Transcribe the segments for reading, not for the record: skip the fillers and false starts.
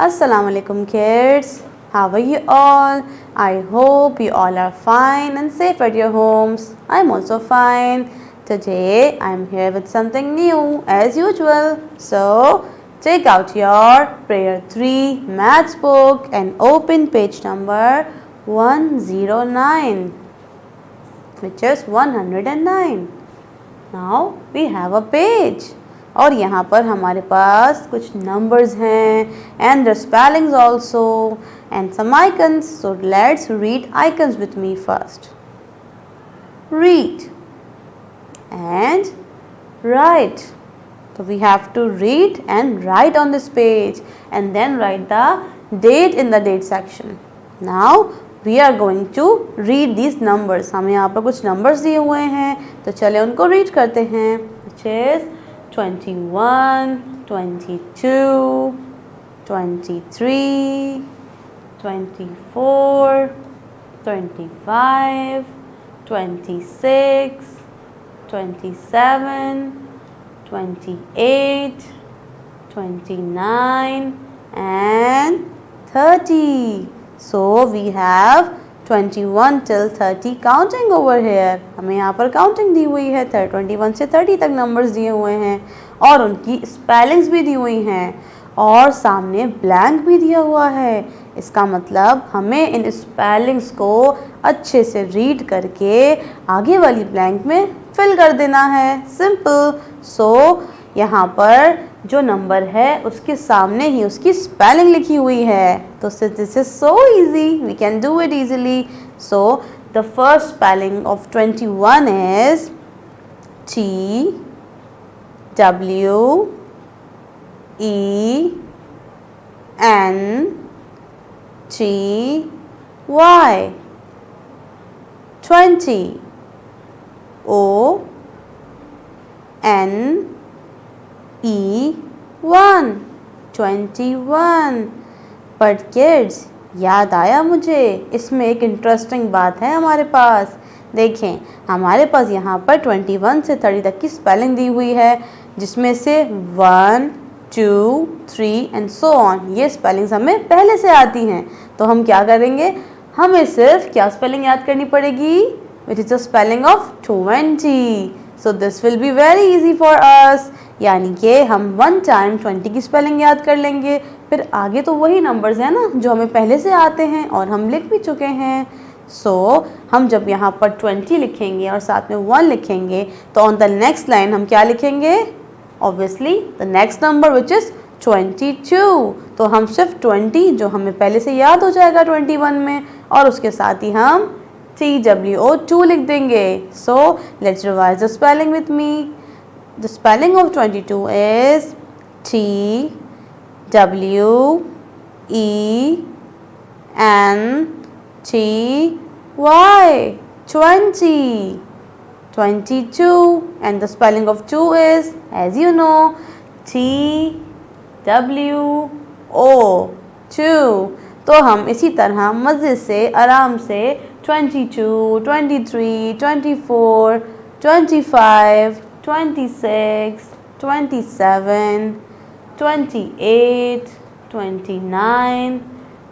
Assalamu alaikum kids. How are you all? I hope you all are fine and safe at your homes. I'm also fine. Today I'm here with something new as usual. So take out your Prayer 3 Maths book and open page number 109, which is 109. Now we have a page. और यहाँ पर हमारे पास कुछ numbers हैं and the spellings also and some icons. So let's read icons with me first. Read and write. So we have to read and write on this page and then write the date in the date section. Now we are going to read these numbers. हमें यहाँ पर कुछ numbers दिए हुए हैं तो चले उनको read करते हैं. Which is 21, 22, 23, 24, 25, 26, 27, 28, 29 and 30. So we have 21 till 30 counting over here. हमें यहाँ पर counting दी हुई है 21 से 30 तक numbers दिए हुए हैं और उनकी spellings भी दी हुई हैं और सामने blank भी दिया हुआ है. इसका मतलब हमें इन spellings को अच्छे से read करके आगे वाली blank में fill कर देना है. Simple. So यहाँ पर जो नंबर है उसके सामने ही उसकी स्पेलिंग लिखी हुई है. तो this is so easy, we can do it easily. So the first spelling of 21 is T W E N T Y 20 O N E1 21. But kids याद आया मुझे, इसमें एक इंटरेस्टिंग बात है हमारे पास. देखें हमारे पास यहाँ पर 21 से 30 तक की स्पेलिंग दी हुई है जिसमें से 1, 2, 3 एंड सो ऑन ये स्पेलिंग्स हमें पहले से आती हैं. तो हम क्या करेंगे, हमें सिर्फ क्या स्पेलिंग याद करनी पड़ेगी, which is the spelling of 20. So this will be very easy for us. यानी कि हम 1 टाइम 20 की स्पेलिंग याद कर लेंगे, फिर आगे तो वही नंबर्स हैं ना जो हमें पहले से आते हैं और हम लिख भी चुके हैं. सो हम जब यहाँ पर 20 लिखेंगे और साथ में 1 लिखेंगे तो ऑन द नेक्स्ट लाइन हम क्या लिखेंगे, obviously the next number which is 22. तो हम सिर्फ 20 जो हमें पहले से याद हो जाएगा 21 में और उसके साथ ही हम TWO2 लिख देंगे. So let's revise the spelling with me. The spelling of 22 is T W E N T Y 20. 22 and the spelling of 2 is, as you know, T W O 2. तो हम इसी तरह मज़े से आराम से 22, 23, 24, 25, 26, 27, 28, 29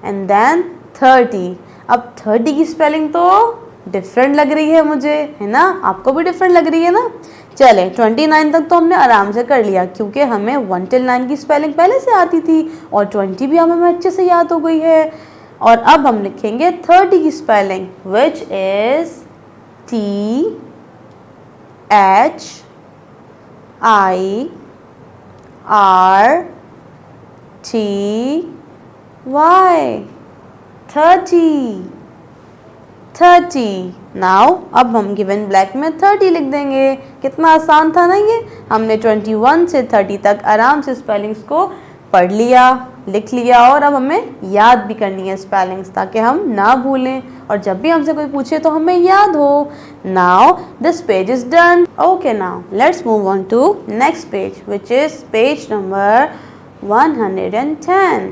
and then 30. अब 30 की स्पेलिंग तो डिफरेंट लग रही है मुझे, है ना, आपको भी डिफरेंट लग रही है ना. चले 29 तक तो हमने आराम से कर लिया क्योंकि हमें 1 till 9 की स्पेलिंग पहले से आती थी और 20 भी हमें अच्छे से याद हो गई है. और अब हम लिखेंगे 30 की spelling which is THI R T Y 30. Now अब हम गिवन ब्लैक में 30 लिख देंगे. कितना आसान था ना ये. हमने 21 से 30 तक आराम से स्पेलिंग्स को पढ़ लिया, लिख लिया और अब हमें याद भी करनी है स्पेलिंग्स ताकि हम ना भूलें और जब भी हमसे कोई पूछे तो हमें याद हो. Now this page is done. Okay, now let's move on to next page which is page number 110.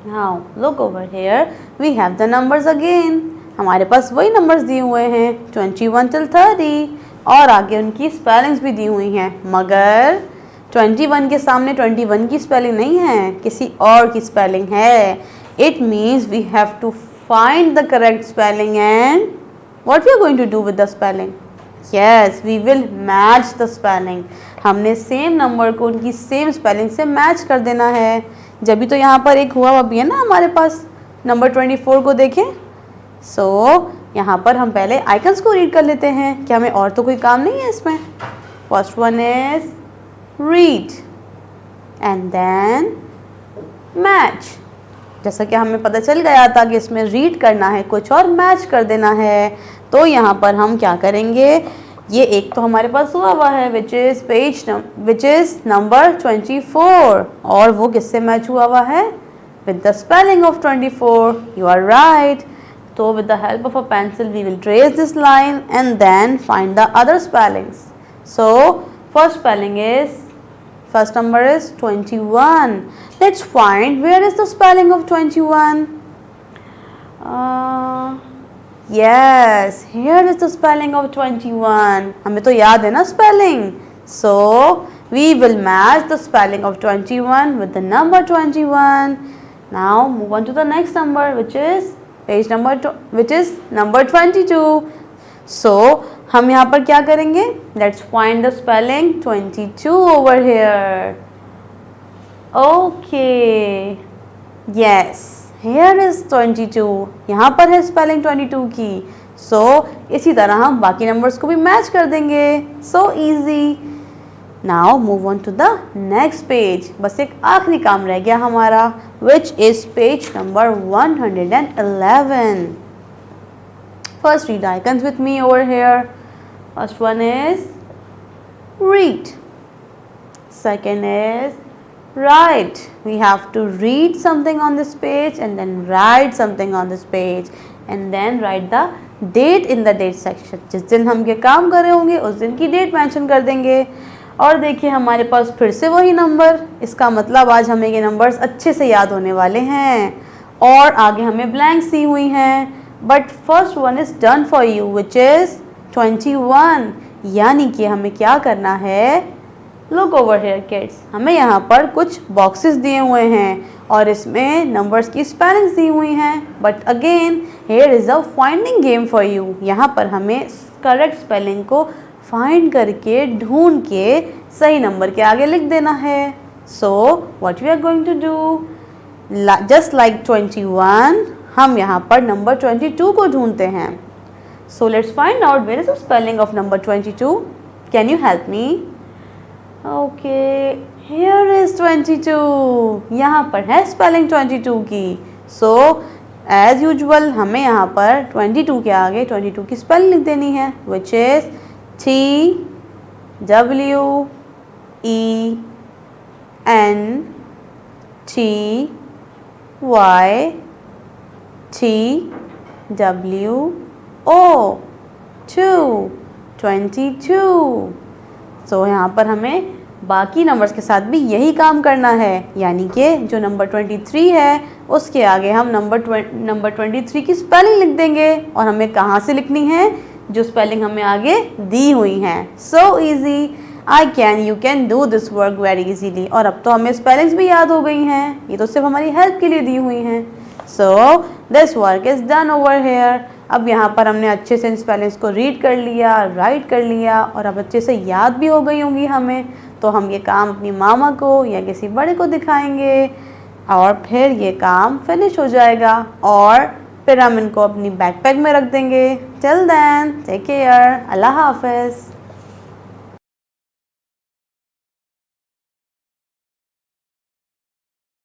Now look over here, we have the numbers again. हमारे पास वही नंबर्स दिए हुए हैं 21 till 30 और आगे उनकी स्पेलिंग्स भी दी हुई हैं, मगर 21 के सामने 21 की स्पेलिंग नहीं है, किसी और की स्पेलिंग है. It means we have to find the correct spelling and what we are going to do with the spelling. Yes, we will match the spelling. हमने सेम नंबर को उनकी सेम स्पेलिंग से मैच कर देना है. जब भी तो यहाँ पर एक हुआ भी है ना हमारे पास. नंबर 24 को देखें. सो यहाँ पर हम पहले आइकन्स को रीड कर लेते हैं. क्या हमें और तो कोई काम नहीं है इसमें. First one is read and then match. जैसा कि हमें पता चल गया था कि इसमें रीड करना है कुछ और मैच कर देना है. तो यहाँ पर हम क्या करेंगे, ये एक तो हमारे पास हुआ है विच इज नंबर 24 और वो किससे मैच हुआ है, with the spelling of 24. You are right. So with the help of a pencil we will trace this line and then find the other spellings. So first number is 21. Let's find where is the spelling of 21. Yes, here is the spelling of 21. हमें तो याद है ना spelling. So we will match the spelling of 21 with the number 21. Now move on to the next number which is number 22. So हम यहाँ पर क्या करेंगे, let's find the spelling 22 over here. Okay, yes, here is 22. यहाँ पर है spelling 22 की. So इसी तरह हम बाकी नंबर्स को भी मैच कर देंगे. So easy. Now move on to the next page. बस एक आखिरी काम रह गया हमारा, which is page number 111. First read icons with me over here. First one is read. Second is write. We have to read something on this page and then write something on this page and then write the date in the date section. जिस दिन हम ये काम कर रहे होंगे उस दिन की डेट मेंशन कर देंगे. और देखिए हमारे पास फिर से वही नंबर. इसका मतलब आज हमें ये नंबर्स अच्छे से याद होने वाले हैं. और आगे हमें ब्लैंक्स दी हुई हैं. But first one is done for you which is 21. यानी कि हमें क्या करना है, लुक ओवर हियर किड्स. हमें यहाँ पर कुछ बॉक्सेस दिए हुए हैं और इसमें नंबर्स की स्पेलिंग्स दी हुई हैं. But again here is a finding game for you. यहाँ पर हमें करेक्ट स्पेलिंग को फाइंड करके ढूंढ के सही नंबर के आगे लिख देना है. So what we are going to do, just like 21 हम यहाँ पर नंबर 22 को ढूंढते हैं. So let's find out where is the spelling of number 22. Can you help me. Okay, here is 22. यहाँ पर है स्पेलिंग 22 की. सो एज यूजुअल हमें यहाँ पर 22 के आगे 22 की स्पेलिंग लिख देनी है विच इज TWENTYTWO 22. सो यहाँ पर हमें बाकी नंबर्स के साथ भी यही काम करना है. यानी कि जो नंबर 23 है उसके आगे हम नंबर 23 की स्पेलिंग लिख देंगे. और हमें कहाँ से लिखनी है, जो स्पेलिंग हमें आगे दी हुई हैं. So easy. You can do this work very easily. और अब तो हमें स्पेलिंग्स भी याद हो गई हैं. ये तो सिर्फ हमारी हेल्प के लिए दी हुई हैं. So this work is done over here. अब यहाँ पर हमने अच्छे से इन स्पेलिंग्स को रीड कर लिया, राइट कर लिया और अब अच्छे से याद भी हो गई होंगी हमें. तो हम ये काम अपनी मामा को या किसी बड़े को दिखाएंगे और फिर ये काम फिनिश हो जाएगा और फिर हम इनको अपनी बैकपैक में रख देंगे. Till then take care. अल्लाह हाफिज़.